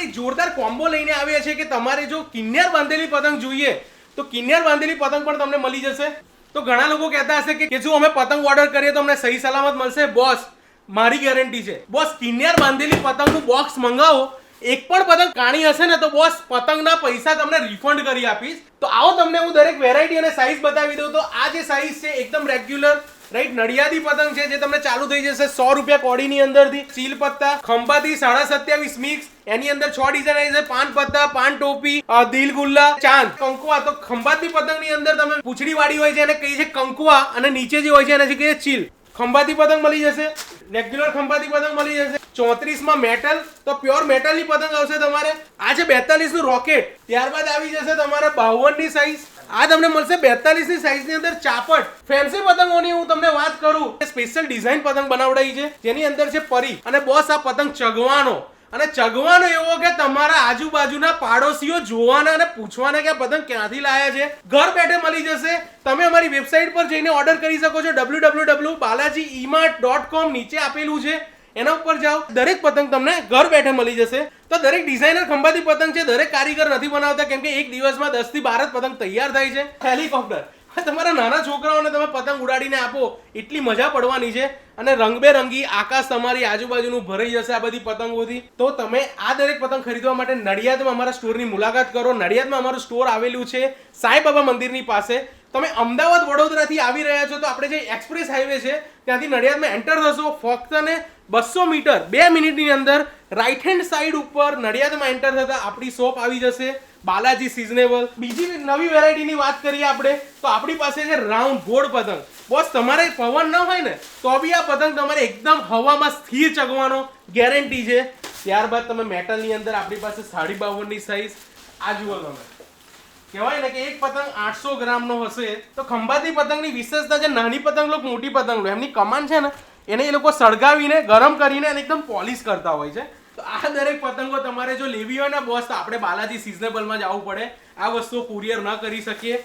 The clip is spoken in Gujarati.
કઈ જોરદાર કોમ્બો લઈને આવ્યા છે કે તમારે જો કિન્નર બાંધેલી પતંગ જોઈએ તો કિન્નર બાંધેલી પતંગ પણ તમને મળી જશે. તો ઘણા લોકો કહેતા હશે કે જો અમે પતંગ ઓર્ડર કરીએ તો અમને સહી સલામત મળશે. બોસ, મારી ગેરંટી છે બોસ, કિન્નર બાંધેલી પતંગનું બોક્સ મંગાવો, એક પણ પતંગ કાણી હશે ને તો બોસ પતંગના પૈસા તમને રિફંડ કરી આપીશ. તો આવો તમને હું દરેક વેરાયટી અને સાઈઝ બતાવી દઉં. તો આ જે સાઈઝ છે એકદમ રેગ્યુલર રાઈટ નડિયાદી પતંગ છે જે તમને ચાલુ થઈ જશે 100 રૂપિયા કોડીની અંદરથી. ચીલ પત્તા ખંભાતી 27.5 મિક્સ, એની અંદર 6 ડિઝાઇન આવી છે. પાન પત્તા, પાન ટોપી, દિલ ગુલ્લા, ચાંદ, કંકુઆ. તો ખંભાતી પતંગની અંદર તમે પૂંછડી વાળી હોય છે એને કહી છે કંકુઆ, અને નીચે જે હોય છે એને કહે છે ચીલ. ખંભાતી પતંગ મળી જશે, રેગ્યુલર ખંભાતી પતંગ મળી જશે. 34 માં મેટલ, તો પ્યોર મેટલની પતંગ આવશે તમારે. આ છે 42 નું રોકેટ. ત્યારબાદ આવી જશે તમારે 52 ની સાઈઝ. આ તમને મળશે 42 ની સાઈઝ ની અંદર ચાપટ. ફેન્સી પતંગોની હું તમને વાત કરું, સ્પેશિયલ ડિઝાઇન પતંગ બનાવડાઈ છે જેની અંદર છે પરી. અને બોસ આ પતંગ ચગવાનો, અને ચગવાનો એવો કે તમારા આજુબાજુના પાડોશીઓ જોવાના અને પૂછવાના કે આ પતંગ ક્યાંથી લાયા છે. ઘર બેઠે મળી જશે. તમે અમારી વેબસાઇટ પર જઈને ઓર્ડર કરી શકો છો www.balajiemart.com. નીચે આપેલું છે એના ઉપર જાઓ. દરેક પતંગ તમને ઘર બેઠે મળી જશે. તો દરેક ડિઝાઇનર ખંભાતી પતંગ છે, દરેક કારીગર નથી બનાવતા કેમ કે એક દિવસમાં 10 થી 12 પતંગ તૈયાર થાય છે. હેલિકોપ્ટર, તમારા નાના છોકરાઓને તમે પતંગ ઉડાડીને આપો એટલી મજા પડવાની છે. અને રંગબેરંગી આકાશ તમારી આજુબાજુનું ભરાઈ જશે આ બધી પતંગોથી. તો તમે આ દરેક પતંગ ખરીદવા માટે નડિયાદમાં અમારા સ્ટોરની મુલાકાત કરો. નડિયાદમાં અમારું સ્ટોર આવેલું છે સાંઈબાબા મંદિરની પાસે. તમે અમદાવાદ વડોદરાથી આવી રહ્યા છો તો આપણે જે એક્સપ્રેસ હાઈવે છે ત્યાંથી નડિયાદમાં એન્ટર થશો. ફક્ત ને 200 મીટર 2 મિનિટની અંદર રાઈટ હેન્ડ સાઈડ ઉપર નડિયાદમાં એન્ટર થતા આપણી શોપ આવી જશે, બાલાજી સિઝનેબલ. બીજી નવી વેરાયટીની વાત કરીએ આપણે તો આપણી પાસે છે રાઉન્ડ ગોળ પતંગ. બોસ, તમારે પવન ન હોય ને તો બી આ પતંગ તમારે એકદમ હવામાં સ્થિર ચગવાનો ગેરંટી છે. ત્યારબાદ તમે મેટલની અંદર આપણી પાસે 52.5 ની સાઈઝ. આ જુઓ તમે, કહેવાય ને કે એક પતંગ 800 ગ્રામનો હશે. તો ખંભાતી પતંગની વિશેષતા છે નાની પતંગ લો મોટી પતંગ લો, એમની કમાન છે ને એને એ લોકો સળગાવીને ગરમ કરીને અને એકદમ પોલિશ કરતા હોય છે. તો આ દરેક પતંગો તમારે જો લેવી હોય ને બોસ તો આપણે બાલાજી સિઝનેબલમાં જ આવવું પડે. આ વસ્તુઓ કુરિયર ન કરી શકીએ.